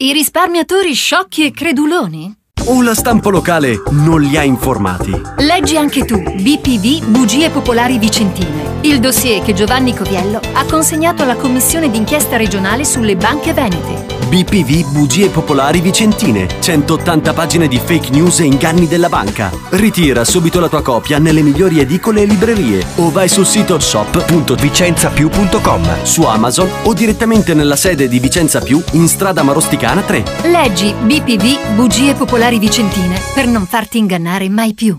I risparmiatori sciocchi e creduloni? O la stampa locale non li ha informati? Leggi anche tu BPV Bugie Popolari Vicentine, il dossier che Giovanni Coviello ha consegnato alla Commissione d'inchiesta regionale sulle banche venete. BPV Bugie Popolari Vicentine, 180 pagine di fake news e inganni della banca. Ritira subito la tua copia nelle migliori edicole e librerie o vai sul sito shop.vicenzapiù.com, su Amazon o direttamente nella sede di Vicenza Più in strada Marosticana 3. Leggi BPV Bugie Popolari Vicentine per non farti ingannare mai più.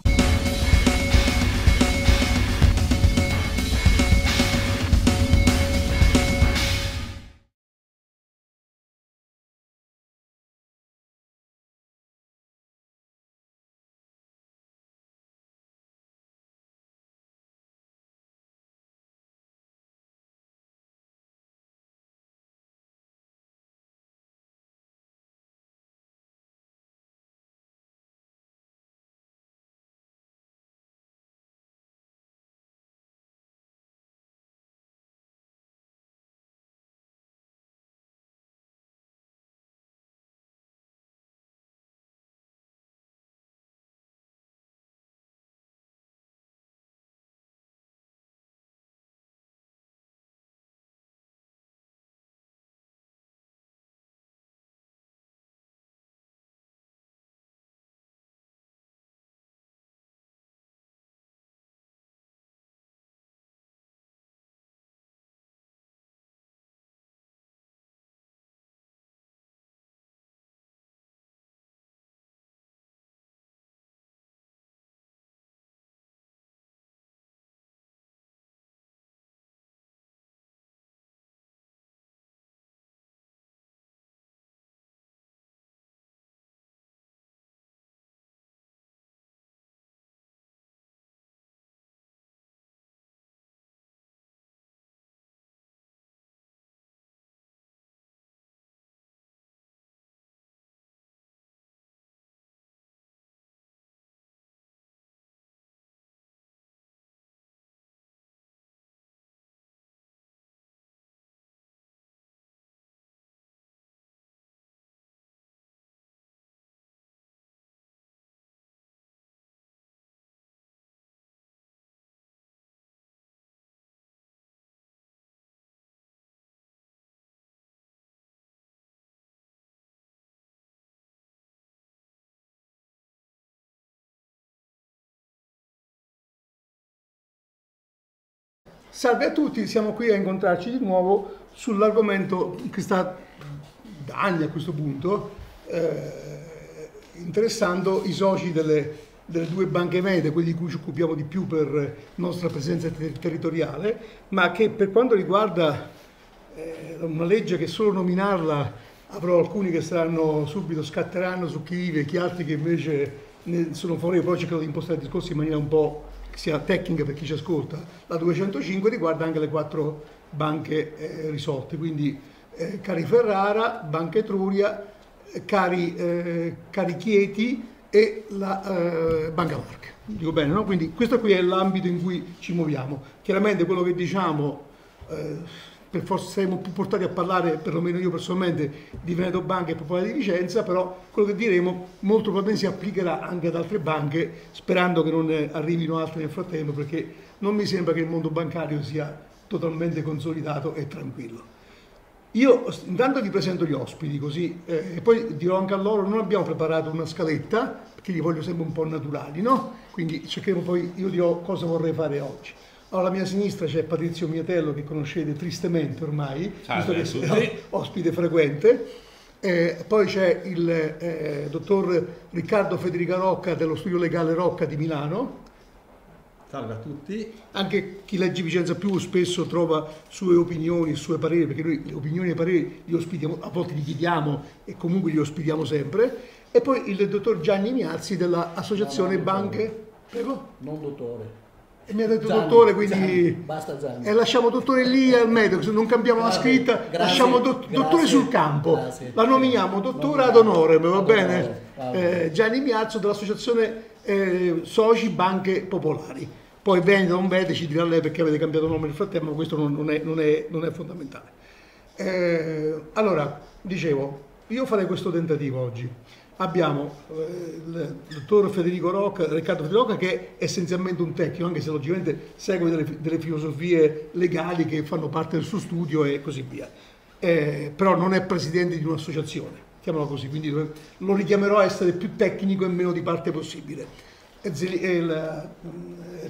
Salve a tutti, siamo qui a incontrarci di nuovo sull'argomento che sta da anni a questo punto interessando i soci delle due banche medie, quelli di cui ci occupiamo di più per nostra presenza territoriale, ma che per quanto riguarda una legge che solo nominarla avrò alcuni che saranno subito scatteranno su chi vive, chi altri che invece ne sono favorevoli, però cercherò di impostare il discorso in maniera un po' che sia tecnica per chi ci ascolta. La 205 riguarda anche le 4 banche risolte, quindi Cari Ferrara, Banca Etruria, Cari Chieti e la Banca Marche. Dico bene, no? Quindi questo qui è l'ambito in cui ci muoviamo. Chiaramente quello che diciamo, per forza saremo più portati a parlare, perlomeno io personalmente, di Veneto Banca e Popolare di Vicenza, però quello che diremo molto probabilmente si applicherà anche ad altre banche, sperando che non arrivino altre nel frattempo, perché non mi sembra che il mondo bancario sia totalmente consolidato e tranquillo. Io intanto vi presento gli ospiti così, e poi dirò anche a loro, non abbiamo preparato una scaletta, perché li voglio sempre un po' naturali, no? Quindi cercheremo poi, io dirò cosa vorrei fare oggi. Alla mia sinistra c'è Patrizio Miatello, che conoscete tristemente ormai, visto che è ospite frequente. Poi c'è il dottor Riccardo Federica Rocca dello Studio Legale Rocca di Milano. Salve a tutti. Anche chi legge Vicenza Più spesso trova sue opinioni, sue pareri, perché noi le opinioni e i pareri li ospitiamo, a volte li chiediamo e comunque li ospitiamo sempre. E poi il dottor Gianni Miazzi dell'Associazione Banche. Prego? Non dottore. E mi ha detto Gianni, dottore, quindi Gianni, basta Gianni. E lasciamo dottore lì al medico, se non cambiamo la scritta, lasciamo dottore sul campo, la nominiamo dottore ad honorem, va bene? Gianni Miazzo dell'Associazione Soci Banche Popolari. Poi Veneto non vede, ci dirà lei perché avete cambiato nome nel frattempo, ma questo non è fondamentale. Allora, dicevo, io farei questo tentativo oggi. Abbiamo il dottor Riccardo Federico Rocca, che è essenzialmente un tecnico, anche se logicamente segue delle filosofie legali che fanno parte del suo studio e così via. Però non è presidente di un'associazione, chiamiamolo così, quindi lo richiamerò a essere più tecnico e meno di parte possibile.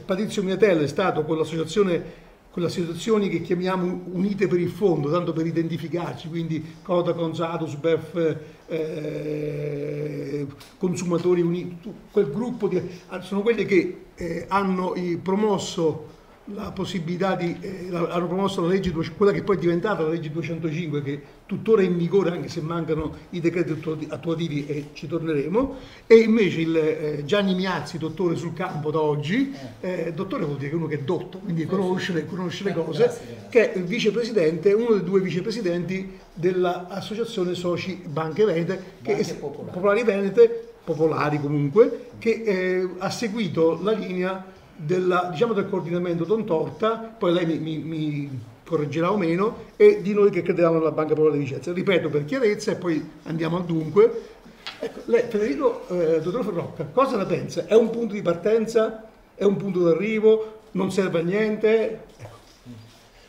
Patrizio Miatello è stato con le associazioni che chiamiamo unite per il fondo, tanto per identificarci, quindi Codacons, Adusbef, Consumatori Uniti, quel gruppo sono quelli che hanno promosso la possibilità hanno promosso la legge, quella che poi è diventata la legge 205, che tuttora è in vigore anche se mancano i decreti attuativi, e ci torneremo. E invece il Gianni Miazzi, dottore sul campo da oggi, dottore vuol dire che uno che è dotto, quindi conosce le cose, grazie. Che è il vicepresidente, uno dei 2 vicepresidenti dell'associazione Soci Banche Venete, Popolari Venete, popolari comunque, che ha seguito la linea del coordinamento Don Torta, poi lei mi correggerà o meno, e di noi che credevamo nella Banca Popolare di Vicenza. Ripeto per chiarezza e poi andiamo al dunque. Ecco, lei, Federico, dottor Rocca, cosa ne pensa? È un punto di partenza? È un punto d'arrivo? Non serve a niente? Ecco.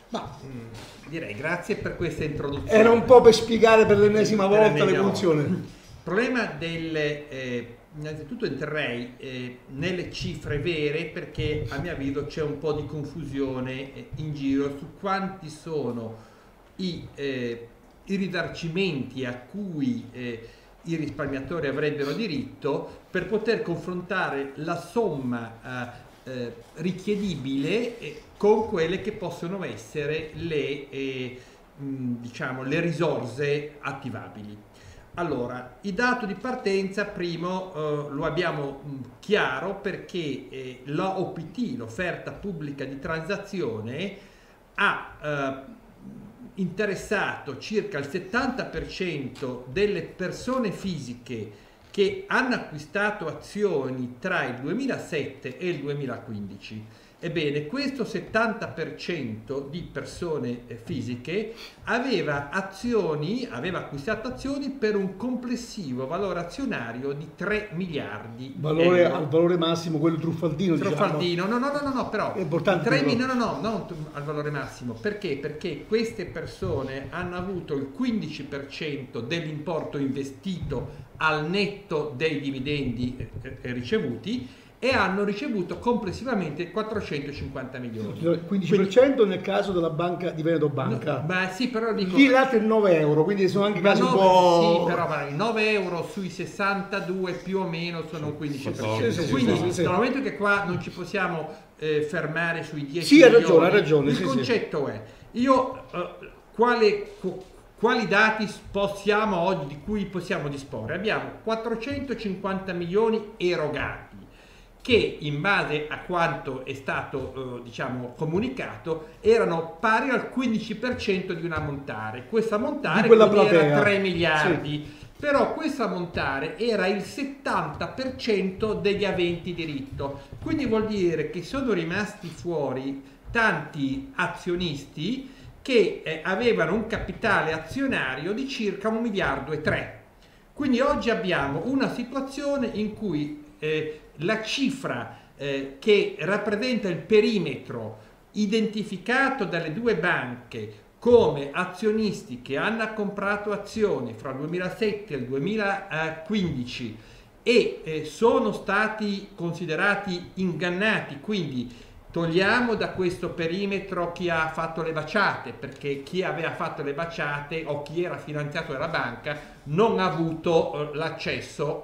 Ma direi grazie per questa introduzione. Era un po' per spiegare per l'ennesima volta l'evoluzione. Il problema innanzitutto interrei nelle cifre vere, perché a mio avviso c'è un po' di confusione in giro su quanti sono i risarcimenti a cui i risparmiatori avrebbero diritto, per poter confrontare la somma richiedibile con quelle che possono essere le risorse attivabili. Allora, il dato di partenza, primo, lo abbiamo chiaro, perché l'OPT, l'offerta pubblica di transazione, ha interessato circa il 70% delle persone fisiche che hanno acquistato azioni tra il 2007 e il 2015. Ebbene, questo 70% di persone fisiche aveva acquistato azioni per un complessivo valore azionario di 3 miliardi al valore massimo, quello truffaldino, truffaldino, diciamo. no, però è importante, non al valore massimo. Perché? Perché queste persone hanno avuto il 15% dell'importo investito al netto dei dividendi ricevuti, e hanno ricevuto complessivamente 450 milioni. Il 15% nel caso della banca di Veneto Banca. Ma sì, però dico... Lì l'altro è 9 euro, quindi sono anche casi un po'... Sì, però 9 euro sui 62 più o meno sono un 15%. Quindi dal momento che qua non ci possiamo fermare sui 10 milioni, ha ragione. Il concetto è, quali dati di cui possiamo disporre? Abbiamo 450 milioni erogati, che in base a quanto è stato comunicato erano pari al 15% di un ammontare. Questo ammontare era 3 miliardi, sì. Però questo ammontare era il 70% degli aventi diritto, quindi vuol dire che sono rimasti fuori tanti azionisti che avevano un capitale azionario di circa 1 miliardo e 3. Quindi oggi abbiamo una situazione in cui la cifra che rappresenta il perimetro identificato dalle 2 banche come azionisti che hanno comprato azioni fra il 2007 e il 2015 e sono stati considerati ingannati, quindi togliamo da questo perimetro chi ha fatto le baciate, perché chi aveva fatto le baciate o chi era finanziato dalla banca non ha avuto l'accesso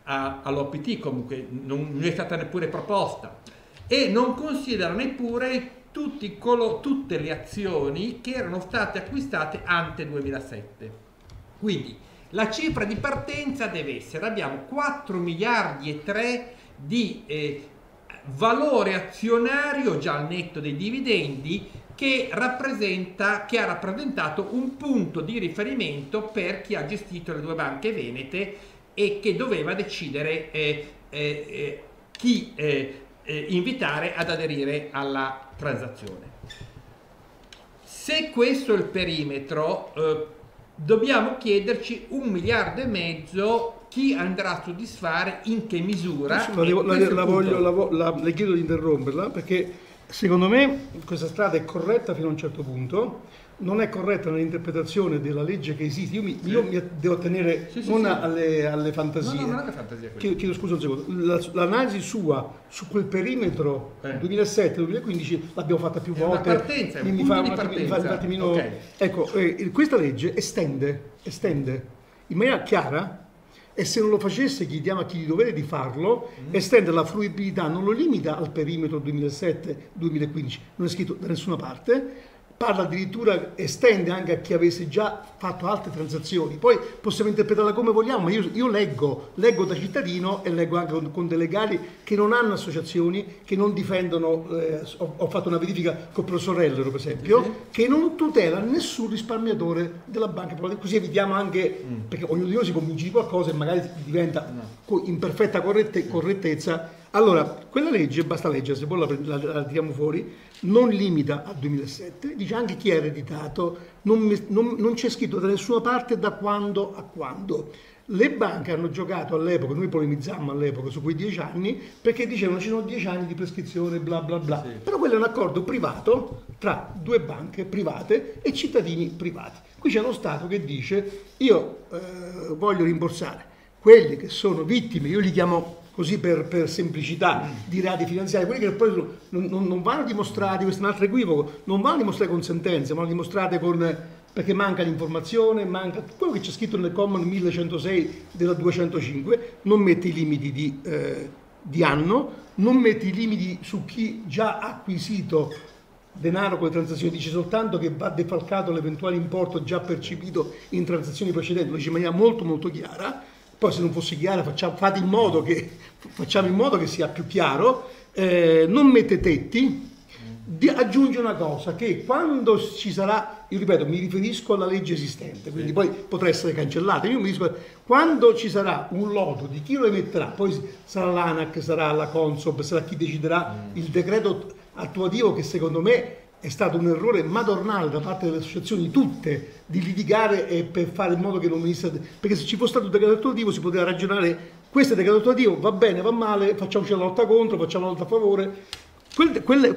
all'OPT, comunque non è stata neppure proposta, e non considera neppure tutte le azioni che erano state acquistate ante 2007. Quindi la cifra di partenza deve essere, abbiamo 4 miliardi e 3 di valore azionario già al netto dei dividendi, che ha rappresentato un punto di riferimento per chi ha gestito le 2 banche venete e che doveva decidere chi invitare ad aderire alla transazione. Se questo è il perimetro, dobbiamo chiederci 1,5 miliardi chi andrà a soddisfare, in che misura. Le chiedo di interromperla perché secondo me questa strada è corretta fino a un certo punto, non è corretta nell'interpretazione della legge che esiste. Io mi devo attenere alle fantasie. No, non è una fantasia. Chiedo scusa un secondo. L'analisi sua su quel perimetro 2007-2015 l'abbiamo fatta più volte. Una partenza, è un punto di partenza. Okay. Ecco, questa legge estende in maniera chiara. E se non lo facesse, chiediamo a chi di dovere di farlo, estende la fruibilità, non lo limita al perimetro 2007-2015, non è scritto da nessuna parte, parla addirittura, estende anche a chi avesse già fatto altre transazioni. Poi possiamo interpretarla come vogliamo, ma io leggo da cittadino e leggo anche con dei legali che non hanno associazioni, che non difendono, ho fatto una verifica col professor Rellero per esempio, che non tutela nessun risparmiatore della banca, così evitiamo anche, perché ognuno di noi si convince di qualcosa e magari diventa in perfetta correttezza. Allora, quella legge, basta leggere, se poi la tiriamo fuori, non limita al 2007, dice anche chi è ereditato, non c'è scritto da nessuna parte da quando a quando. Le banche hanno giocato all'epoca, noi polemizzammo all'epoca su quei 10 anni, perché dicevano ci sono 10 anni di prescrizione, bla bla bla. Sì. Però quello è un accordo privato tra due banche private e cittadini privati. Qui c'è uno Stato che dice io voglio rimborsare quelli che sono vittime, io li chiamo così per semplicità, di reati finanziari, quelli che poi non vanno dimostrati, questo è un altro equivoco, non vanno dimostrati con sentenze, vanno dimostrate perché manca l'informazione, manca quello che c'è scritto nel Common 1106 della 205, non mette i limiti di anno, non mette i limiti su chi già ha acquisito denaro con le transazioni, dice soltanto che va defalcato l'eventuale importo già percepito in transazioni precedenti, lo dice in maniera molto molto chiara. Poi se non fosse chiaro facciamo in modo che sia più chiaro, non mette tetti, aggiunge una cosa, che quando ci sarà, io ripeto, mi riferisco alla legge esistente, quindi poi potrà essere cancellata, io mi riferisco, quando ci sarà un lodo di chi lo emetterà, poi sarà l'ANAC, sarà la Consob, sarà chi deciderà il decreto attuativo, che secondo me è stato un errore madornale da parte delle associazioni tutte di litigare e per fare in modo che non venisse, perché se ci fosse stato un decreto attuativo si poteva ragionare, questo è il decreto attuativo, va bene, va male, facciamoci la lotta contro, facciamo la lotta a favore.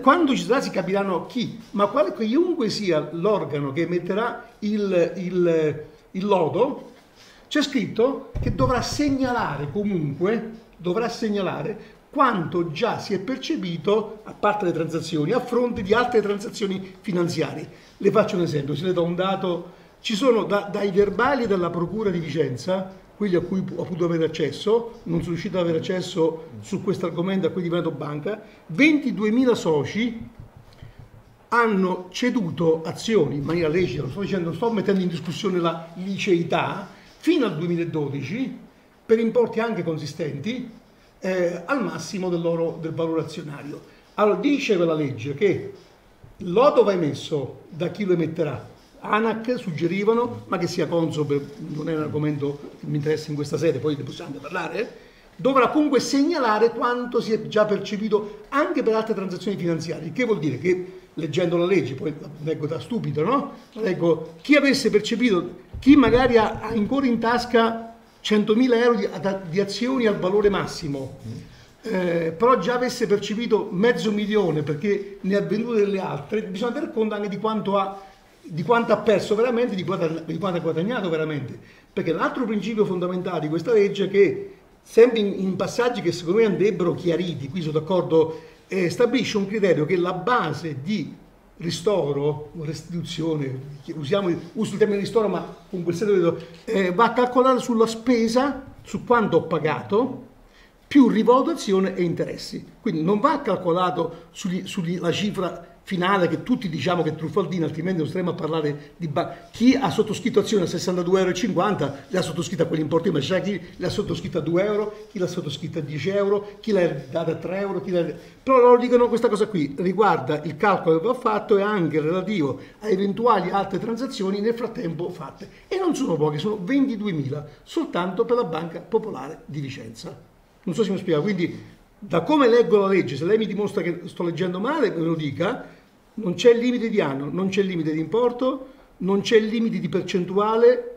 Quando ci sarà si capiranno chi, ma chiunque sia l'organo che emetterà il lodo, c'è scritto che dovrà segnalare quanto già si è percepito, a parte le transazioni, a fronte di altre transazioni finanziarie. Le faccio un esempio, se le do un dato, ci sono dai verbali della Procura di Vicenza, quelli a cui ho potuto avere accesso, non sono riuscito ad avere accesso su questo argomento a cui di Veneto Banca, 22.000 soci hanno ceduto azioni in maniera lecita, non sto mettendo in discussione la liceità, fino al 2012, per importi anche consistenti, al massimo del valore azionario. Allora dice quella legge che il lodo va emesso da chi lo emetterà, ANAC suggerivano, ma che sia Consob, non è un argomento che mi interessa in questa sede, poi ne possiamo anche parlare, dovrà comunque segnalare quanto si è già percepito anche per altre transazioni finanziarie, che vuol dire che, leggendo la legge, poi la leggo da stupido, no? Leggo, chi avesse percepito, chi magari ha ancora in tasca 100.000 euro di azioni al valore massimo, però già avesse percepito 500.000 perché ne ha vendute delle altre, bisogna tener conto anche di quanto ha perso veramente, di quanto ha guadagnato veramente. Perché l'altro principio fondamentale di questa legge è che, sempre in passaggi che secondo me andrebbero chiariti, qui sono d'accordo, stabilisce un criterio che la base di ristoro o restituzione, uso il termine ristoro ma con quel senso, va a calcolare sulla spesa, su quanto ho pagato, più rivalutazione e interessi. Quindi non va calcolato sulla cifra finale che tutti diciamo che è truffaldina, altrimenti non staremo a parlare di chi ha sottoscritto azione a 62,50 euro le ha sottoscritte a quell'importo, ma c'è chi le ha sottoscritte a 2 euro, chi l'ha sottoscritta a 10 euro, chi l'ha data a 3 euro, però loro dicono questa cosa qui riguarda il calcolo che va fatto e anche relativo a eventuali altre transazioni nel frattempo fatte, e non sono poche, sono 22.000 soltanto per la Banca Popolare di Vicenza. Non so se mi spiego, quindi da come leggo la legge, se lei mi dimostra che sto leggendo male, me lo dica, non c'è limite di anno, non c'è limite di importo, non c'è limiti di percentuale,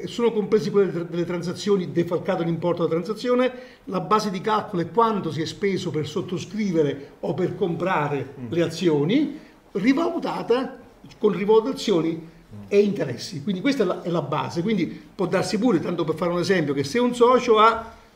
sono compresi quelle delle transazioni, defalcato l'importo della transazione, la base di calcolo è quanto si è speso per sottoscrivere o per comprare le azioni, rivalutata con rivalutazioni e interessi. Quindi questa è la base. Quindi può darsi pure, tanto per fare un esempio, che se un socio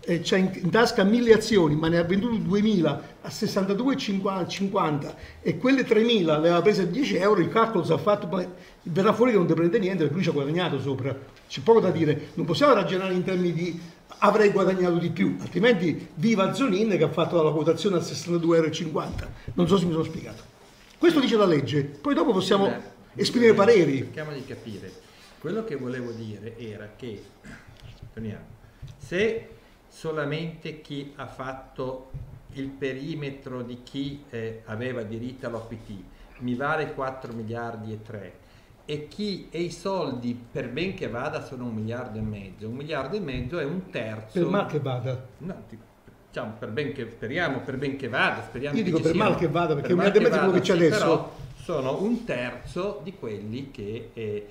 c'ha in tasca 1000 azioni ma ne ha vendute 2000 a 62,50 e quelle 3000 le aveva prese a 10 euro, il calcolo si è fatto, poi verrà fuori che non ti prende niente perché lui ci ha guadagnato sopra. C'è poco da dire, non possiamo ragionare in termini di avrei guadagnato di più, altrimenti viva Zonin che ha fatto la quotazione a 62,50 euro. Non so se mi sono spiegato. Questo dice la legge, poi dopo possiamo esprimere pareri. Cerchiamo di capire. Quello che volevo dire era che, se solamente chi ha fatto il perimetro di chi aveva diritto all'OPT mi vale 4 miliardi e 3 e i soldi per ben che vada sono 1,5 miliardi, 1,5 miliardi è un terzo. Per mal che vada. No, diciamo per ben che speriamo, per ben che vada, speriamo. Io dico che per mal che vada perché 1,5 miliardi è quello che c'è adesso. Però sono un terzo di quelli che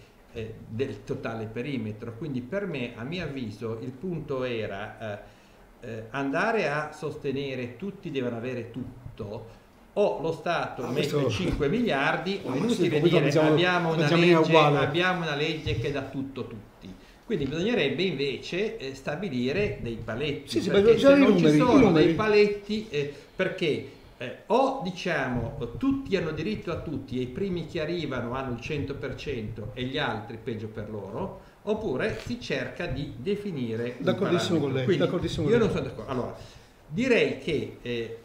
del totale perimetro, quindi per me, a mio avviso, il punto era andare a sostenere tutti devono avere tutto, o lo Stato mette 5 miliardi o è inutile dire abbiamo una legge che dà tutto a tutti. Quindi bisognerebbe invece stabilire dei paletti, perché se non ci sono dei paletti, perché o diciamo tutti hanno diritto a tutti e i primi che arrivano hanno il 100% e gli altri peggio per loro, oppure si cerca di definire. D'accordissimo con lei. Io non sono d'accordo. Allora, direi che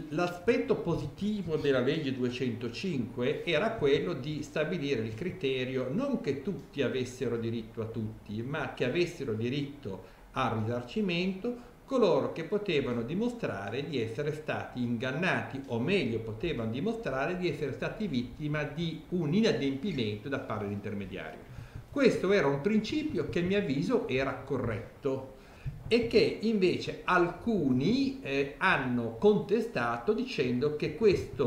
l'aspetto positivo della legge 205 era quello di stabilire il criterio non che tutti avessero diritto a tutti, ma che avessero diritto al risarcimento coloro che potevano dimostrare di essere stati ingannati, o meglio potevano dimostrare di essere stati vittima di un inadempimento da parte dell'intermediario. Questo era un principio che a mio avviso era corretto e che invece alcuni hanno contestato dicendo che questa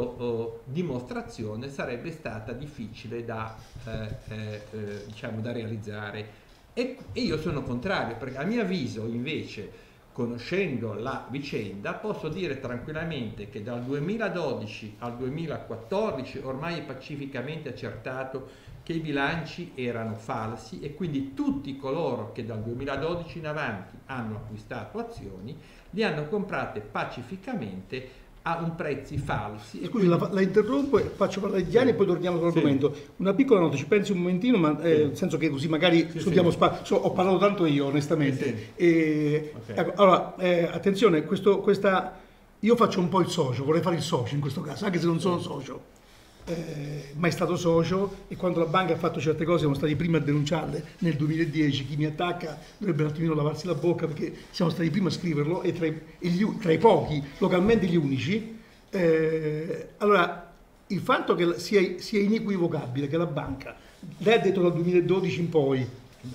dimostrazione sarebbe stata difficile da realizzare. E io sono contrario, perché a mio avviso invece, conoscendo la vicenda, posso dire tranquillamente che dal 2012 al 2014 ormai è pacificamente accertato che i bilanci erano falsi e quindi tutti coloro che dal 2012 in avanti hanno acquistato azioni li hanno comprate pacificamente a un prezzi falsi. Scusi, la interrompo e faccio parlare di Gianni e poi torniamo sull'argomento. Una piccola nota, ci pensi un momentino, ma nel senso che così magari diamo spazio. Ho parlato tanto io, onestamente. Ecco, allora, attenzione, io faccio un po' il socio, vorrei fare il socio in questo caso, anche se non sono socio. Mai stato socio, e quando la banca ha fatto certe cose siamo stati i primi a denunciarle nel 2010. Chi mi attacca dovrebbe un attimino lavarsi la bocca, perché siamo stati i primi a scriverlo e tra i pochi, localmente gli unici. Allora, il fatto che sia inequivocabile che la banca, lei ha detto dal 2012 in poi,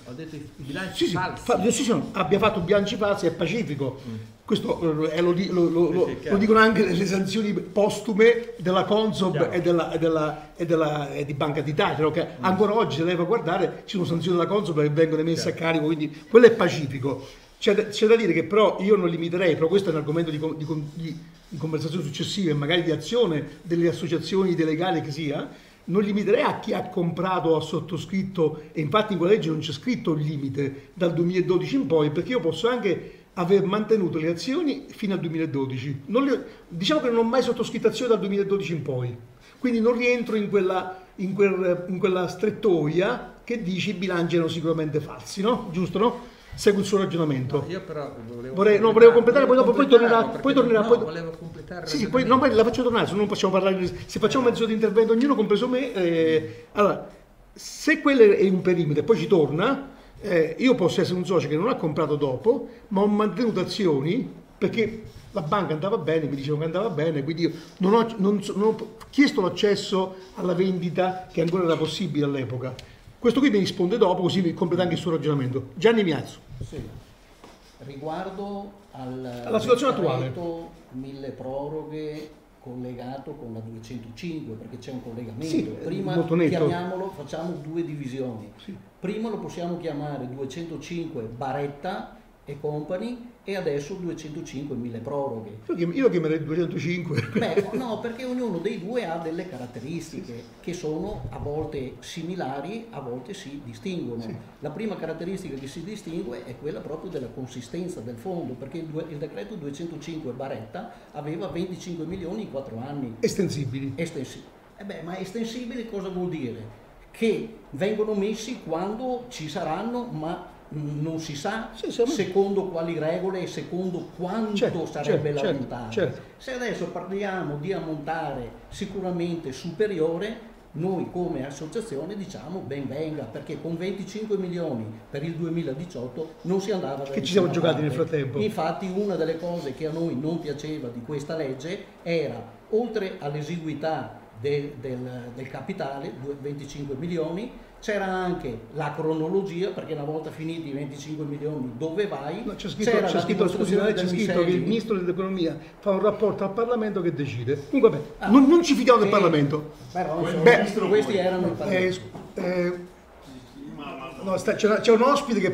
ho detto i bilanci falsi. Abbia fatto bilanci falsi, è pacifico. Questo lo dicono anche le sanzioni postume della Consob e di Banca d'Italia, che ancora oggi, se lei va a guardare, ci sono sanzioni della Consob che vengono emesse a carico, quindi quello è pacifico. C'è da dire che però io non limiterei, però questo è un argomento di conversazione successiva e magari di azione delle associazioni delegali che sia, non limiterei a chi ha comprato o ha sottoscritto, e infatti in quella legge non c'è scritto il limite dal 2012 in poi, perché io posso anche aver mantenuto le azioni fino al 2012. Diciamo che non ho mai sottoscritto azioni dal 2012 in poi, quindi non rientro in quella strettoia che dice i bilanci erano sicuramente falsi, no? Giusto, no? Segue il suo ragionamento. No, io però volevo completare, poi tornerà. Volevo completare. Sì, poi la faccio tornare, se non possiamo parlare. Se facciamo mezzo di intervento, ognuno, compreso me. Allora, se quello è un perimetro e poi ci torna, io posso essere un socio che non ha comprato dopo, ma ho mantenuto azioni perché la banca andava bene, mi dicevano che andava bene, quindi io non ho chiesto l'accesso alla vendita che ancora era possibile all'epoca. Questo qui mi risponde dopo, così mi completa anche il suo ragionamento. Gianni Miazzo. Sì. Riguardo alla situazione attuale, mille proroghe collegato con la 205 perché c'è un collegamento. Sì, prima molto netto. chiamiamolo, facciamo due divisioni. Sì. Prima lo possiamo chiamare 205 Baretta e Company e adesso 205 mille proroghe. Io lo chiamerei 205. Beh, no, perché ognuno dei due ha delle caratteristiche che sono a volte similari, a volte si distinguono. Sì. La prima caratteristica che si distingue è quella proprio della consistenza del fondo, perché il decreto 205 Baretta aveva 25 milioni in 4 anni. Estensibili. Ma estensibili cosa vuol dire? Che vengono messi quando ci saranno, ma non si sa secondo quali regole e secondo quanto sarebbe l'ammontare. Certo. Se adesso parliamo di ammontare sicuramente superiore, noi come associazione diciamo ben venga, perché con 25 milioni per il 2018 non si andava da che ci siamo giocati nel parte. frattempo. Infatti una delle cose che a noi non piaceva di questa legge era, oltre all'esiguità del capitale, 25 milioni, c'era anche la cronologia, perché una volta finiti i 25 milioni dove vai? No, c'è scritto che il ministro dell'economia fa un rapporto al Parlamento che decide. Comunque non ci fidiamo del Parlamento. Però questi erano i Parlamenti. No, c'è un ospite che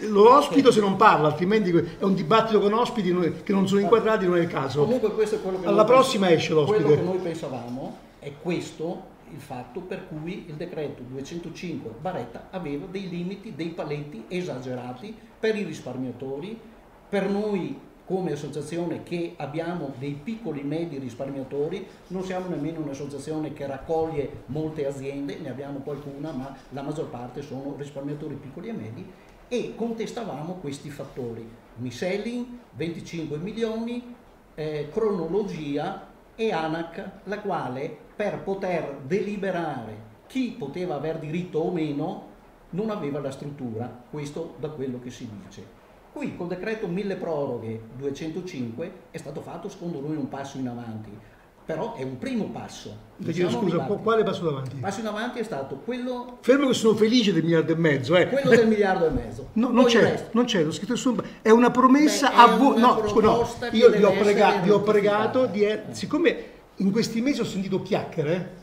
lo ospito se non parla, altrimenti è un dibattito con ospiti che non sono inquadrati, non è il caso. Comunque questo è quello che alla prossima esce l'ospite. Quello che noi pensavamo è questo il fatto per cui il decreto 205 Baretta aveva dei limiti, dei paletti esagerati per i risparmiatori, per noi come associazione che abbiamo dei piccoli e medi risparmiatori, non siamo nemmeno un'associazione che raccoglie molte aziende, ne abbiamo qualcuna, ma la maggior parte sono risparmiatori piccoli e medi, e contestavamo questi fattori: mis-selling, 25 milioni, cronologia e ANAC, la quale per poter deliberare chi poteva aver diritto o meno non aveva la struttura, questo da quello che si dice. Qui col decreto 1000 proroghe 205 è stato fatto secondo noi un passo in avanti, però è un primo passo. Scusa, quale passo davanti? Il passo in avanti è stato quello... Fermo che sono felice del 1,5 miliardi. Quello del 1,5 miliardi. No, non c'è, l'ho scritto su... È una promessa a voi. No, io vi ho pregato siccome in questi mesi ho sentito chiacchiere,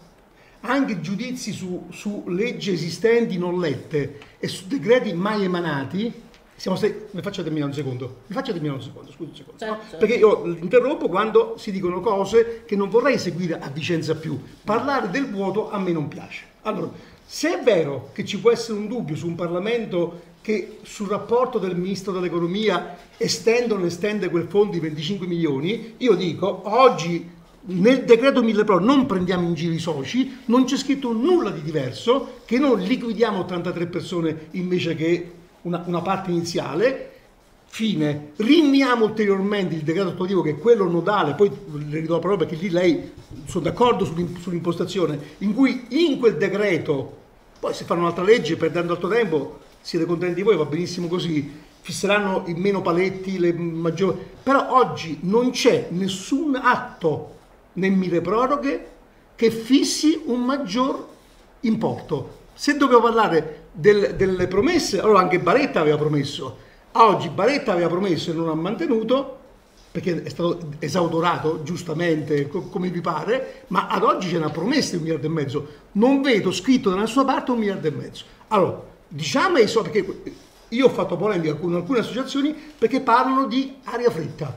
anche giudizi su leggi esistenti non lette e su decreti mai emanati. Mi faccia terminare un secondo, scusi un secondo. Certo. Perché io interrompo quando si dicono cose che non vorrei seguire a Vicenza più. Parlare del vuoto a me non piace. Allora, se è vero che ci può essere un dubbio su un Parlamento che sul rapporto del Ministro dell'Economia estende o non estende quel fondo di 25 milioni, io dico, oggi nel decreto 1000 Pro non prendiamo in giro i soci, non c'è scritto nulla di diverso, che non liquidiamo 83 persone invece che una parte iniziale, fine, rinviamo ulteriormente il decreto attuativo che è quello nodale, poi le ridò la parola perché lì lei, sono d'accordo sull'impostazione, in cui in quel decreto, poi se fanno un'altra legge perdendo altro tempo, siete contenti voi, va benissimo così, fisseranno i meno paletti, le maggiori, però oggi non c'è nessun atto nel 1000 proroghe che fissi un maggior importo. Se dobbiamo parlare delle promesse, allora anche Baretta aveva promesso. Oggi Baretta aveva promesso e non ha mantenuto, perché è stato esautorato giustamente come vi pare, ma ad oggi c'è una promessa di 1,5 miliardi. Non vedo scritto da nessuna parte 1,5 miliardi. Allora, diciamo perché io ho fatto polemica con alcune associazioni perché parlano di aria fritta.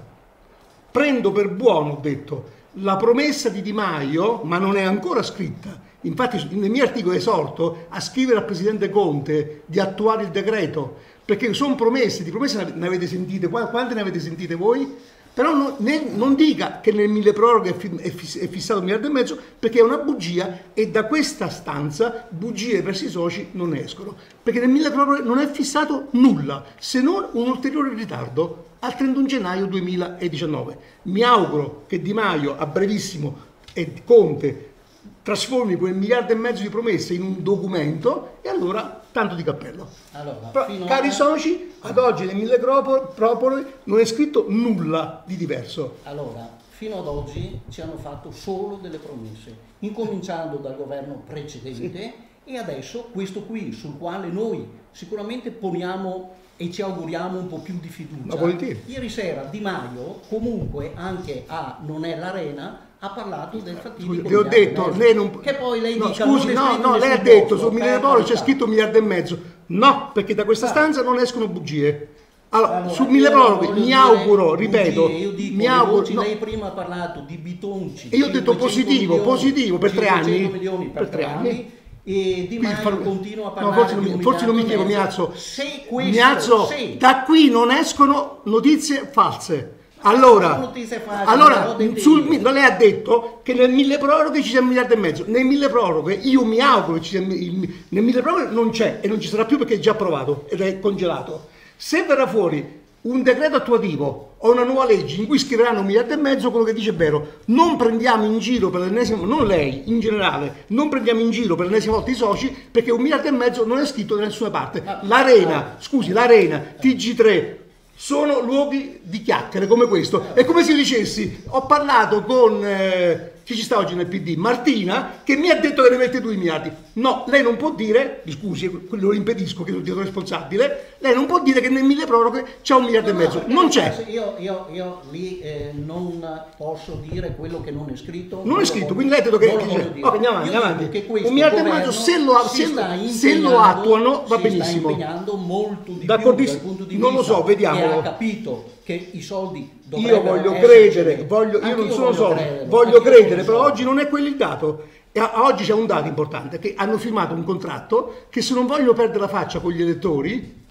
Prendo per buono, ho detto, la promessa di Di Maio, ma non è ancora scritta. Infatti nel mio articolo esorto a scrivere al Presidente Conte di attuare il decreto, perché sono promesse, di promesse ne avete sentite, quante ne avete sentite voi? Però non dica che nel 1000 proroghe è fissato 1,5 miliardi, perché è una bugia e da questa stanza bugie verso i soci non escono, perché nel 1000 proroghe non è fissato nulla, se non un ulteriore ritardo al 31 gennaio 2019. Mi auguro che Di Maio a brevissimo e Conte trasformi quel 1,5 miliardi di promesse in un documento e allora tanto di cappello. Allora, cari soci, ad oggi nel 1000 propoli non è scritto nulla di diverso. Allora, fino ad oggi ci hanno fatto solo delle promesse, incominciando dal governo precedente e adesso questo qui sul quale noi sicuramente poniamo e ci auguriamo un po' più di fiducia. Ma volentieri. Ieri sera Di Maio comunque anche a Non è l'Arena ha parlato del fatidico le ho detto, lei non... Che poi lei no, dica, scusi, no, lei ha detto sul milleproroghe c'è scritto 1,5 miliardi. No, perché da questa stanza non escono bugie. Allora, sul milleproroghe mi auguro, ripeto, mi auguro... Lei prima ha parlato di bitonci. E io ho detto positivo per 3 anni. Milioni per 3 anni. E Di Quindi Maio continua a parlare forse non mi spiego, mi alzo. Se da qui non escono notizie false. Allora lei ha detto che nel milleproroghe ci sia 1,5 miliardi. Nel milleproroghe io mi auguro che ci sia, nel milleproroghe non c'è e non ci sarà più perché è già approvato ed è congelato. Se verrà fuori un decreto attuativo o una nuova legge in cui scriveranno 1,5 miliardi, quello che dice è vero. Non prendiamo in giro per l'ennesima, non lei, in generale, non prendiamo in giro per l'ennesima volta i soci, perché 1,5 miliardi non è scritto da nessuna parte. L'Arena, TG3, sono luoghi di chiacchiere come questo. È come se dicessi, ho parlato con chi ci sta oggi nel PD, Martina, che mi ha detto che ne mette 2 miliardi. No, lei non può dire, mi scusi, lo impedisco che sono diventato responsabile, lei non può dire che nel milleproroghe c'è 1,5 miliardi. Non c'è. Io lì non posso dire quello che non è scritto. Non è scritto, quindi lei ha detto che andiamo avanti. 1,5 miliardi se lo attuano va benissimo. Si sta impegnando molto di più dal punto di vista, non lo so, vediamolo. Ha capito che i soldi io voglio credere, voglio credere, però oggi non è quello il dato. E oggi c'è un dato importante, che hanno firmato un contratto che se non vogliono perdere la faccia con gli elettori,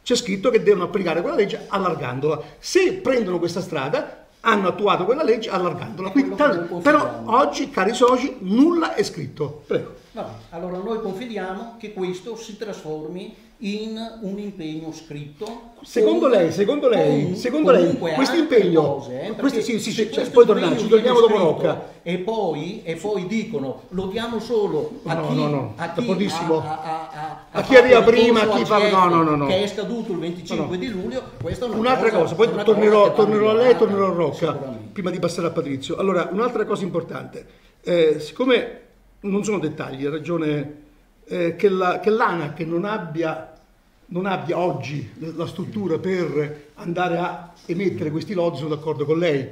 c'è scritto che devono applicare quella legge allargandola. Se prendono questa strada, hanno attuato quella legge allargandola. Quindi, però oggi, cari soci, nulla è scritto. Prego. Vabbè, allora noi confidiamo che questo si trasformi in un impegno scritto. Secondo lei, questo impegno, ci torniamo dopo Rocca. E poi dicono lo diamo solo a chi arriva prima, a chi fa che è scaduto il 25 di luglio. Un'altra cosa, poi tornerò a lei e tornerò a Rocca prima di passare a Patrizio. Allora, un'altra cosa importante, siccome non sono dettagli, ha ragione che l'ANAC non abbia oggi la struttura per andare a emettere questi lodi, sono d'accordo con lei.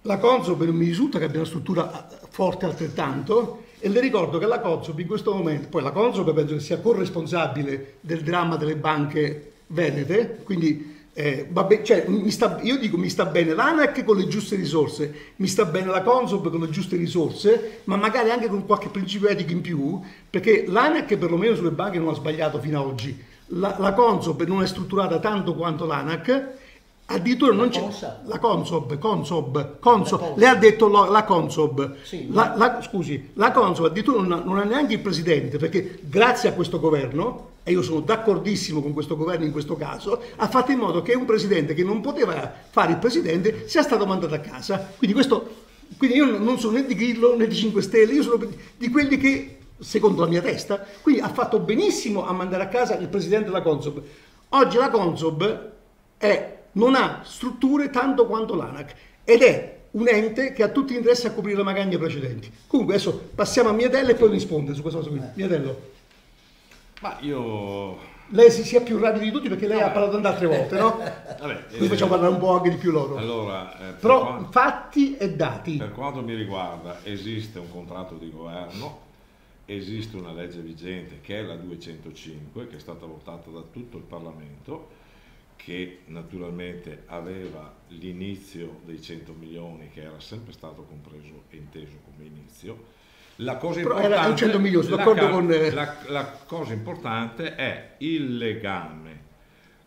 La Consob non mi risulta che abbia una struttura forte altrettanto, e le ricordo che la Consob in questo momento, poi la Consob penso che sia corresponsabile del dramma delle banche venete, quindi io dico mi sta bene l'ANAC con le giuste risorse, mi sta bene la Consob con le giuste risorse, ma magari anche con qualche principio etico in più, perché l'ANAC perlomeno sulle banche non ha sbagliato fino ad oggi, la Consob non è strutturata tanto quanto l'ANAC, addirittura non c'è la Consob, lei ha detto la Consob, sì, scusi, la Consob addirittura non ha neanche il presidente, perché grazie a questo governo, e io sono d'accordissimo con questo governo in questo caso, ha fatto in modo che un presidente che non poteva fare il presidente sia stato mandato a casa. Quindi io non sono né di Grillo né di 5 Stelle, io sono di quelli che, secondo la mia testa, quindi ha fatto benissimo a mandare a casa il presidente della Consob. Oggi la Consob non ha strutture tanto quanto l'ANAC ed è un ente che ha tutti gli interessi a coprire le magagne precedenti. Comunque adesso passiamo a Mietella e poi risponde su questa cosa qui. Miatello. Ma io... Lei si sia più rapido di tutti perché lei ha parlato tante altre volte, no? Quindi facciamo parlare un po' anche di più loro. Allora, però fatti e dati. Per quanto mi riguarda esiste un contratto di governo, esiste una legge vigente che è la 205, che è stata votata da tutto il Parlamento, che naturalmente aveva l'inizio dei 100 milioni che era sempre stato compreso e inteso come inizio. La cosa importante, la cosa importante è il legame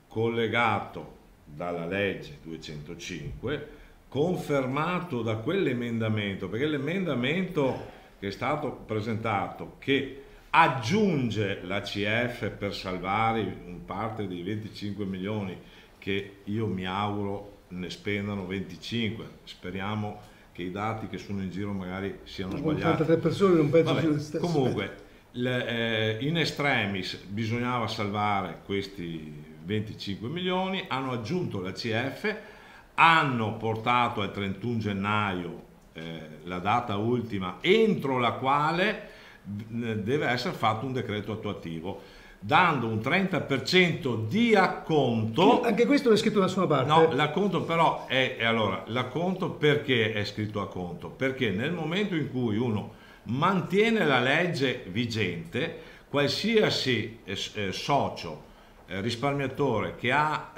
collegato dalla legge 205, confermato da quell'emendamento, perché l'emendamento che è stato presentato, che aggiunge l'ACF per salvare in parte dei 25 milioni, che io mi auguro ne spendano 25, speriamo che i dati che sono in giro magari siano sbagliati. 83 persone non penso sia lo stesso. Comunque, in extremis bisognava salvare questi 25 milioni, hanno aggiunto l'ACF, hanno portato al 31 gennaio la data ultima entro la quale deve essere fatto un decreto attuativo. dando un 30% di acconto. Anche questo non è scritto da nessuna parte. No, l'acconto però allora, l'acconto perché è scritto acconto? Perché nel momento in cui uno mantiene la legge vigente, qualsiasi socio, risparmiatore che ha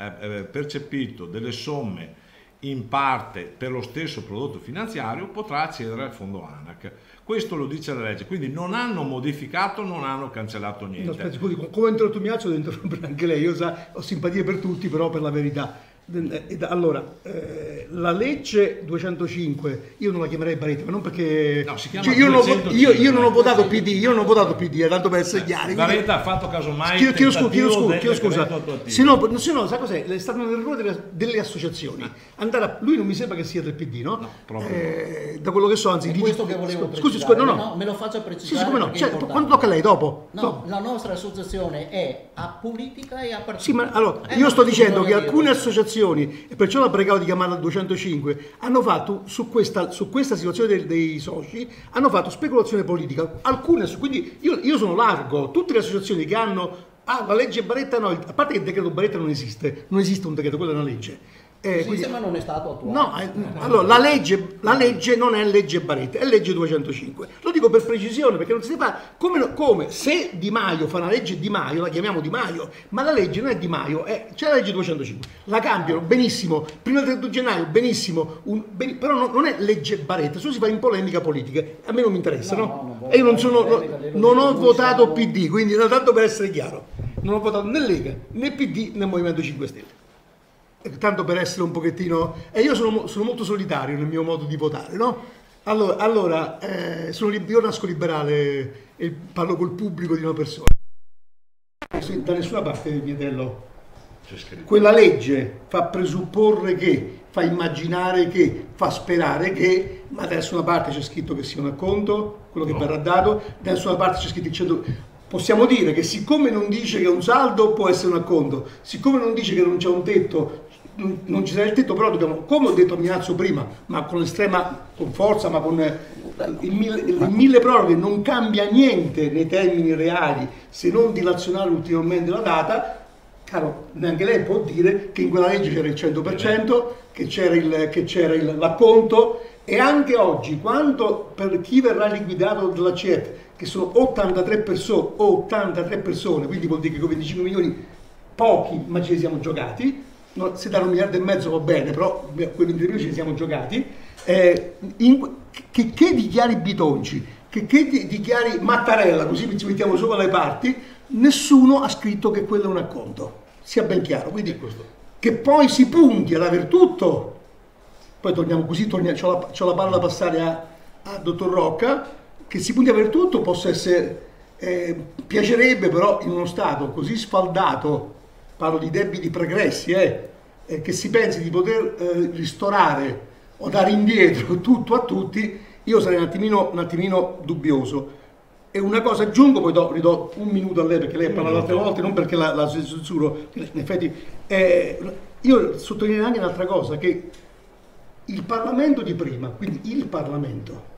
percepito delle somme in parte per lo stesso prodotto finanziario potrà accedere al fondo ANAC. Questo lo dice la legge, quindi non hanno modificato, non hanno cancellato niente. No, aspetta, scusi, come ho introdotto Miazzo devo interrompere anche lei. Io ho simpatie per tutti, però per la verità. Allora, la legge 205 io non la chiamerei baretta, ma non perché no, si chiama cioè, io non ho votato PD, tanto per essere chiari. Baretta ha fatto casomai chiedo scusa. Se no, sa cos'è? È stato un errore delle associazioni. Lui non mi sembra che sia del PD, no? No, proprio. Da quello che so, anzi, questo che volevo scusi, no, me lo faccia precisare. Sì, come no? Certo, quando tocca a lei dopo? No, la nostra associazione è apolitica e apartitica. Sì, ma allora, io sto dicendo che alcune associazioni, e perciò la pregavo di chiamarla 205, hanno fatto su questa situazione dei soci, hanno fatto speculazione politica. Alcune, quindi io sono largo, tutte le associazioni che hanno la legge Baretta, no, a parte che il decreto Baretta non esiste un decreto, quella è una legge. Quindi, ma non è stato attuato. No, allora la legge non è legge Baretta, è legge 205. Lo dico per precisione, perché non si fa come se Di Maio fa una legge Di Maio, la chiamiamo Di Maio, ma la legge non è Di Maio, c'è la legge 205. La cambiano benissimo, prima del 32 gennaio benissimo, però non è legge Baretta, se si fa in polemica politica. A me non mi interessa, no? E io non ho votato PD, quindi tanto per essere chiaro, non ho votato né Lega, né PD, né Movimento 5 Stelle. Tanto per essere un pochettino... E io sono molto solitario nel mio modo di votare, no? Allora io nasco liberale e parlo col pubblico di una persona. Da nessuna parte del Mietello quella legge fa presupporre che, fa immaginare che, fa sperare che, ma da nessuna parte c'è scritto che sia un acconto, quello che verrà dato, da nessuna parte c'è scritto il 100... Possiamo dire che siccome non dice che un saldo può essere un acconto, siccome non dice che non c'è un tetto, non ci sarà il tetto, però dobbiamo, come ho detto a Miazzo prima, ma con forza, ma con il mille proroghe non cambia niente nei termini reali se non dilazionare ulteriormente la data, caro, neanche lei può dire che in quella legge c'era il 100%, che c'era l'acconto, e anche oggi, quando per chi verrà liquidato dalla CET, che sono 83 persone, quindi vuol dire che con 25 milioni pochi, ma ce li siamo giocati, se da 1,5 miliardi va bene, però quei 23 milioni ce li siamo giocati, che dichiari Bitonci, che dichiari Mattarella, così ci mettiamo sopra le parti, nessuno ha scritto che quello è un acconto, sia ben chiaro, quindi che poi si punti ad aver tutto, poi torniamo così, c'ho la palla da passare a dottor Rocca, che si punti ad aver tutto possa essere, piacerebbe però in uno Stato così sfaldato, parlo di debiti pregressi, che si pensi di poter ristorare o dare indietro tutto a tutti, io sarei un attimino dubbioso. E una cosa aggiungo, poi ridò un minuto a lei perché lei ha parlato altre volte, non perché la censuro, in effetti io sottolineerò anche un'altra cosa, che il Parlamento di prima, quindi il Parlamento,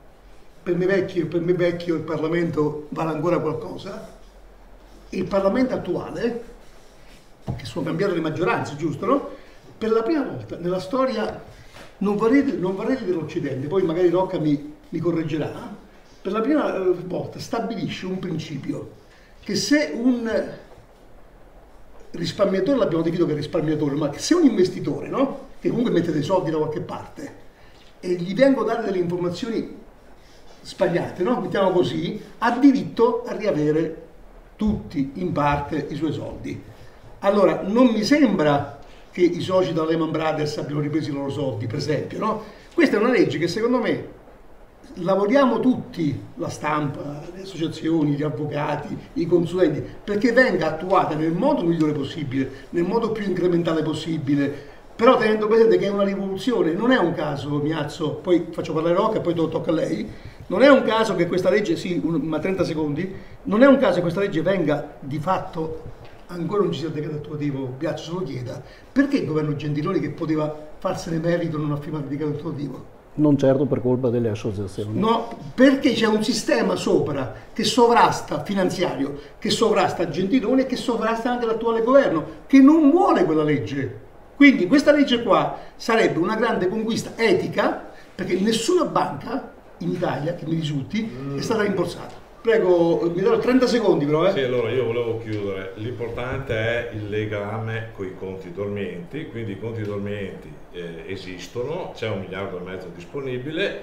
per me vecchio il Parlamento vale ancora qualcosa, il Parlamento attuale, che sono cambiate le maggioranze, giusto, no? Per la prima volta nella storia, non vorrei dell'Occidente, poi magari Rocca mi correggerà, per la prima volta stabilisce un principio, che se un risparmiatore, l'abbiamo definito che risparmiatore, ma che se un investitore, no? Che comunque mette dei soldi da qualche parte e gli vengono date delle informazioni sbagliate, no? Mettiamo così, ha diritto a riavere tutti in parte i suoi soldi. Allora, non mi sembra che i soci della Lehman Brothers abbiano ripreso i loro soldi, per esempio, no? Questa è una legge che secondo me lavoriamo tutti, la stampa, le associazioni, gli avvocati, i consulenti, perché venga attuata nel modo migliore possibile, nel modo più incrementale possibile, però tenendo presente che è una rivoluzione. Non è un caso, Miazzo, poi faccio parlare Rocca e poi tocca a lei, non è un caso che questa legge, ma 30 secondi, non è un caso che questa legge venga di fatto, ancora non ci sia il decreto attuativo, Piazza se lo chieda, perché il governo Gentiloni, che poteva farsene merito, non ha firmato il decreto attuativo? Non certo per colpa delle associazioni. No, perché c'è un sistema sopra che sovrasta finanziario, che sovrasta Gentiloni e che sovrasta anche l'attuale governo, che non vuole quella legge. Quindi questa legge qua sarebbe una grande conquista etica, perché nessuna banca in Italia, che mi risulti, è stata rimborsata. Prego, mi do 30 secondi però. Sì, allora io volevo chiudere. L'importante è il legame con i conti dormienti, quindi i conti dormienti esistono, c'è 1,5 miliardi disponibile.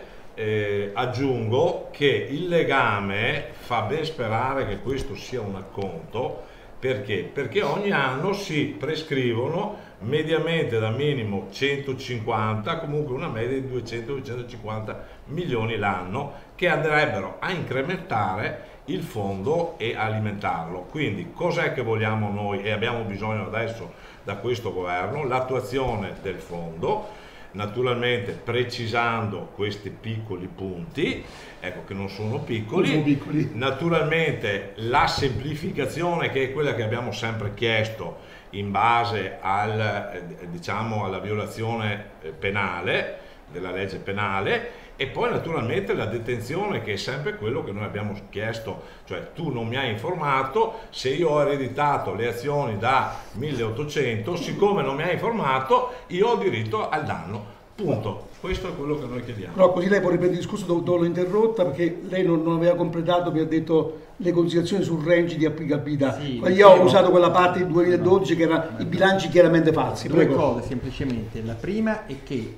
Aggiungo che il legame fa ben sperare che questo sia un acconto. Perché? Perché ogni anno si prescrivono mediamente da minimo 150, comunque una media di 200-250 milioni l'anno, che andrebbero a incrementare il fondo e alimentarlo. Quindi cos'è che vogliamo noi e abbiamo bisogno adesso da questo governo? L'attuazione del fondo, naturalmente precisando questi piccoli punti, ecco che non sono piccoli, naturalmente la semplificazione, che è quella che abbiamo sempre chiesto in base alla violazione penale, della legge penale, e poi naturalmente la detenzione, che è sempre quello che noi abbiamo chiesto, cioè tu non mi hai informato, se io ho ereditato le azioni da 1800, siccome non mi hai informato io ho diritto al danno, punto. Questo è quello che noi chiediamo. Però così lei può ripetere il discorso dove l'ho interrotta, perché lei non aveva completato, mi ha detto le considerazioni sul range di applicabilità. Sì, io ho usato quella parte del 2012 che era i bilanci chiaramente falsi. Due cose semplicemente. La prima è che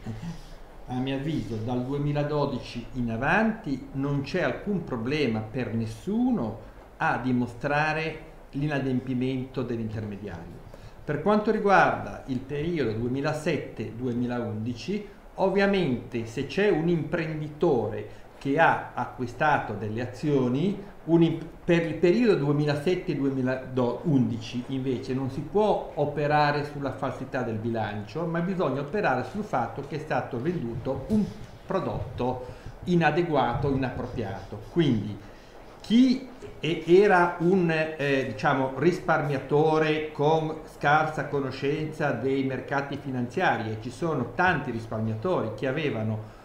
a mio avviso dal 2012 in avanti non c'è alcun problema per nessuno a dimostrare l'inadempimento dell'intermediario. Per quanto riguarda il periodo 2007-2011, ovviamente se c'è un imprenditore che ha acquistato delle azioni, per il periodo 2007-2011 invece non si può operare sulla falsità del bilancio, ma bisogna operare sul fatto che è stato venduto un prodotto inadeguato, inappropriato. Quindi chi era un risparmiatore con scarsa conoscenza dei mercati finanziari, e ci sono tanti risparmiatori che avevano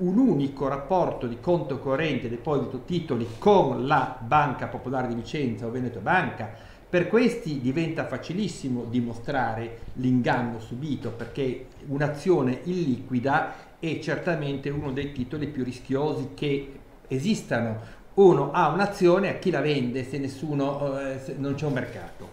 un unico rapporto di conto corrente, deposito titoli con la Banca Popolare di Vicenza o Veneto Banca, per questi diventa facilissimo dimostrare l'inganno subito, perché un'azione illiquida è certamente uno dei titoli più rischiosi che esistano. Uno ha un'azione, a chi la vende se non c'è un mercato?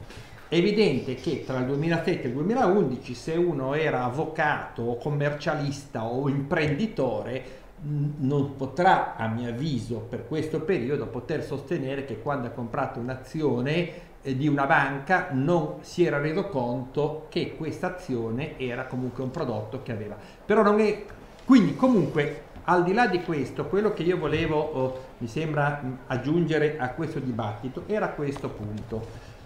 È evidente che tra il 2007 e il 2011, se uno era avvocato o commercialista o imprenditore, non potrà, a mio avviso, per questo periodo poter sostenere che quando ha comprato un'azione di una banca non si era reso conto che questa azione era comunque un prodotto che aveva. Però non è. Quindi comunque, al di là di questo, quello che io volevo, mi sembra, aggiungere a questo dibattito era questo punto.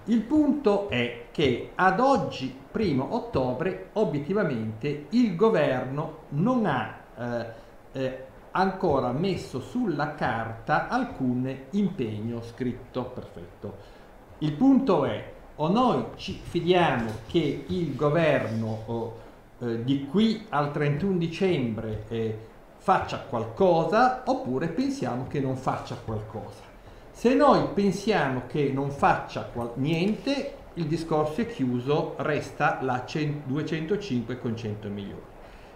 Il punto è che ad oggi, 1° ottobre, obiettivamente il governo non ha ancora messo sulla carta alcun impegno scritto. Perfetto. Il punto è: o noi ci fidiamo che il governo di qui al 31 dicembre faccia qualcosa, oppure pensiamo che non faccia qualcosa. Se noi pensiamo che non faccia niente, il discorso è chiuso, resta la 205 con 100 milioni.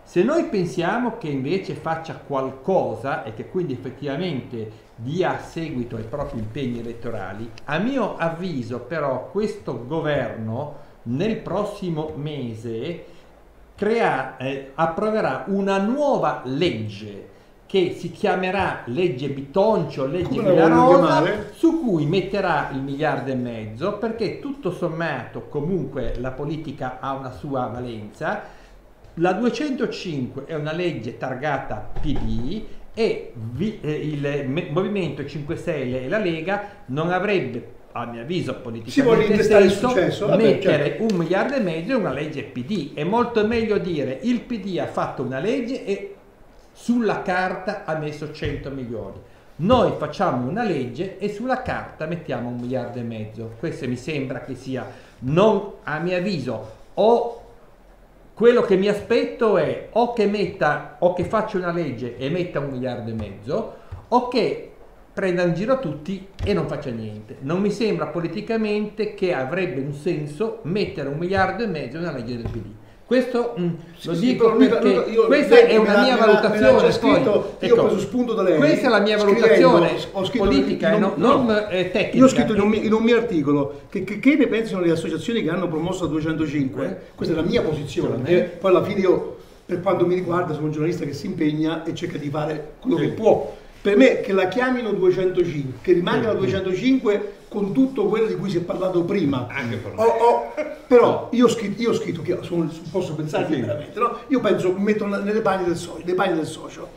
Se noi pensiamo che invece faccia qualcosa e che quindi effettivamente dia seguito ai propri impegni elettorali, a mio avviso però questo governo nel prossimo mese approverà una nuova legge che si chiamerà legge Bitoncio, legge Villarosa, su cui metterà il 1,5 miliardi, perché tutto sommato comunque la politica ha una sua valenza. La 205 è una legge targata PD e il Movimento 5 Stelle e la Lega non avrebbe, a mio avviso, politicamente stesso, mettere 1,5 miliardi in una legge PD. È molto meglio dire il PD ha fatto una legge e sulla carta ha messo 100 milioni. Noi facciamo una legge e sulla carta mettiamo 1,5 miliardi. Questo mi sembra che sia, non, a mio avviso, o Quello che mi aspetto è o che faccia una legge e metta 1,5 miliardi, o che prenda in giro tutti e non faccia niente. Non mi sembra politicamente che avrebbe un senso mettere 1,5 miliardi nella legge del PD. Questo lo dico perché questa è una mia valutazione. Io ho preso spunto da lei. Questa è la mia valutazione politica, non tecnica. Io ho scritto in un mio articolo che ne pensano le associazioni che hanno promosso la 205. Questa è la mia posizione. Poi alla fine io, per quanto mi riguarda, sono un giornalista che si impegna e cerca di fare quello che può. Per me che la chiamino 205, che rimanga la 205 con tutto quello di cui si è parlato prima. Anche per me. Però io ho scritto che posso pensare veramente, no? Io penso, metto nelle panni del socio.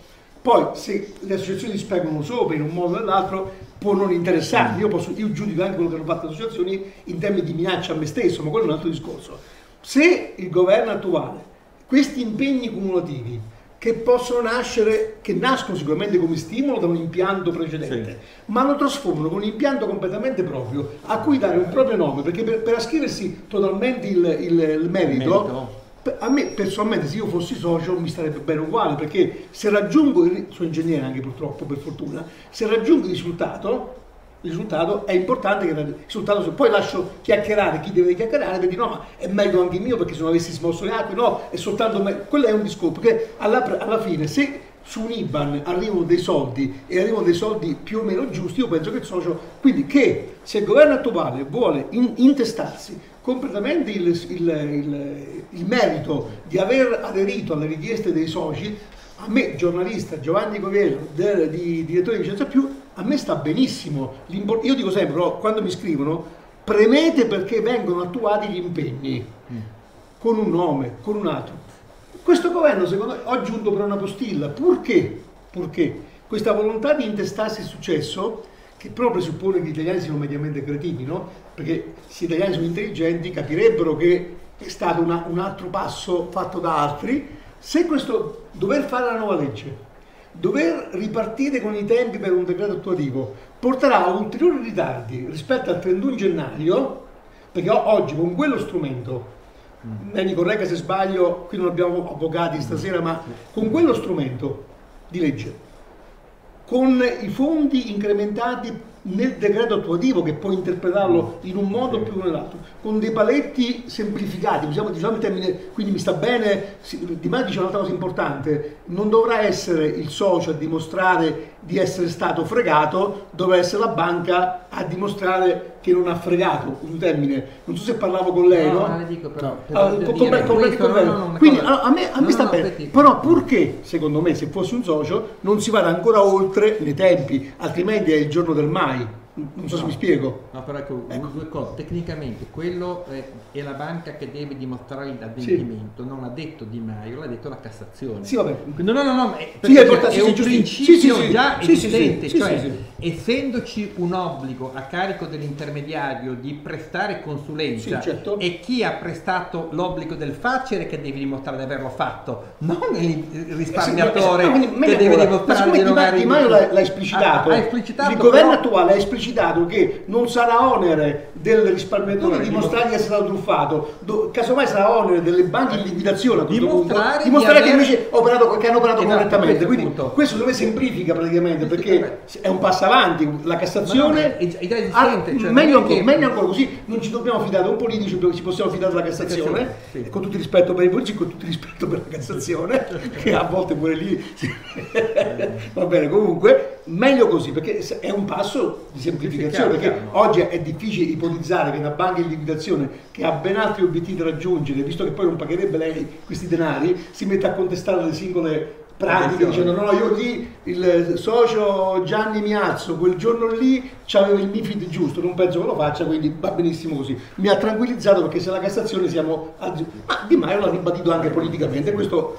Poi se le associazioni spiegano sopra in un modo o nell'altro può non interessarmi. Io giudico anche quello che hanno fatto le associazioni in termini di minaccia a me stesso, ma quello è un altro discorso. Se il governo attuale, questi impegni cumulativi che possono nascere, che nascono sicuramente come stimolo da un impianto precedente, ma lo trasformano con un impianto completamente proprio, a cui dare un proprio nome, perché per ascriversi totalmente il merito, a me personalmente, se io fossi socio, mi starebbe bene uguale, perché se raggiungo, sono ingegnere anche purtroppo, per fortuna, se raggiungo il risultato è importante che il risultato, poi lascio chiacchierare chi deve chiacchierare, perché no, ma è meglio anche il mio, perché se non avessi smosso le acque, no, è soltanto quello è un discorso, perché alla fine se su un IBAN arrivano dei soldi e arrivano dei soldi più o meno giusti, io penso che il socio, quindi che se il governo attuale vuole intestarsi completamente il merito di aver aderito alle richieste dei soci, a me, giornalista Giovanni Coviello, di direttore di Vicenza Più, a me sta benissimo. Io dico sempre, però, quando mi scrivono, premete perché vengono attuati gli impegni, con un nome, con un altro. Questo governo, secondo me, ho giunto per una postilla. Purché questa volontà di intestarsi il successo, che però presuppone che gli italiani siano mediamente cretini, no? Perché se gli italiani sono intelligenti capirebbero che è stato un altro passo fatto da altri. Se questo dover fare la nuova legge, dover ripartire con i tempi per un decreto attuativo, porterà a ulteriori ritardi rispetto al 31 gennaio, perché oggi con quello strumento, mi corregga se sbaglio, qui non abbiamo avvocati stasera, ma con quello strumento di legge, con i fondi incrementati nel decreto attuativo, che può interpretarlo in un modo più o nell'altro, con dei paletti semplificati, diciamo il termine, quindi mi sta bene. Di me dice un'altra cosa importante: non dovrà essere il socio a dimostrare di essere stato fregato, dovrà essere la banca a dimostrare che non ha fregato, un termine, non so se parlavo con lei, no? No, le dico però, quindi a me sta bene, però purché, secondo me, se fossi un socio non si vada ancora oltre nei tempi, altrimenti è il giorno del mai. Non so se mi spiego. No, però ecco. Due cose. Tecnicamente quello è la banca che deve dimostrare l'adempimento, non l'ha detto Di Maio, l'ha detto la Cassazione. Sì, vabbè. No, è un principio già esistente, cioè essendoci un obbligo a carico dell'intermediario di prestare consulenza, certo. E chi ha prestato l'obbligo del facere che deve dimostrare di averlo fatto, non il risparmiatore che deve dimostrare di non aver. Di Maio l'ha esplicitato. Il governo attuale ha esplicitato che non sarà onere del risparmiatore dimostrare di essere stato truffato, casomai sarà onere delle banche in liquidazione a questo punto dimostrare che invece hanno operato correttamente. Quindi questo dove semplifica praticamente, perché è un passo avanti. La Cassazione meglio ancora così, non ci dobbiamo fidare da un politico, ci possiamo fidare della Cassazione, con tutto il rispetto per i politici, con tutto il rispetto per la Cassazione, che a volte pure lì va bene. Comunque meglio così, perché è un passo di semplificazione, perché oggi è difficile ipotizzare che una banca in liquidazione, che ha ben altri obiettivi da raggiungere, visto che poi non pagherebbe lei questi denari, si mette a contestare le singole pratiche dicendo no, io lì il socio Gianni Miazzo quel giorno lì c'aveva il MiFID giusto, non penso che lo faccia, quindi va benissimo così. Mi ha tranquillizzato, perché se la Cassazione siamo ma Di Maio l'ha ribadito anche politicamente, questo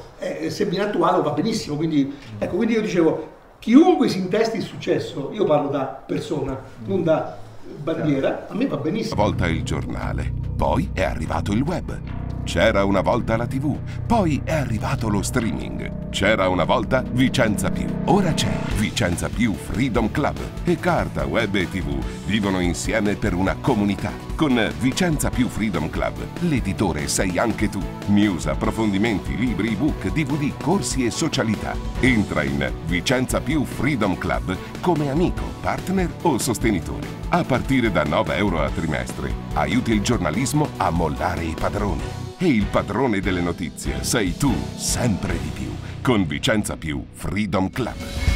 se viene attuato va benissimo. Quindi ecco, quindi io dicevo, chiunque si intesti il successo, io parlo da persona, non da bandiera, a me va benissimo. Una volta il giornale, poi è arrivato il web. C'era una volta la TV, poi è arrivato lo streaming. C'era una volta Vicenza Più, ora c'è Vicenza Più Freedom Club e carta, web e TV vivono insieme per una comunità. Con Vicenza Più Freedom Club l'editore sei anche tu. News, approfondimenti, libri, ebook, DVD, corsi e socialità. Entra in Vicenza Più Freedom Club come amico, partner o sostenitore. A partire da 9 euro a trimestre aiuti il giornalismo a mollare i padroni. E il padrone delle notizie sei tu, sempre di più, con Vicenza Più Freedom Club.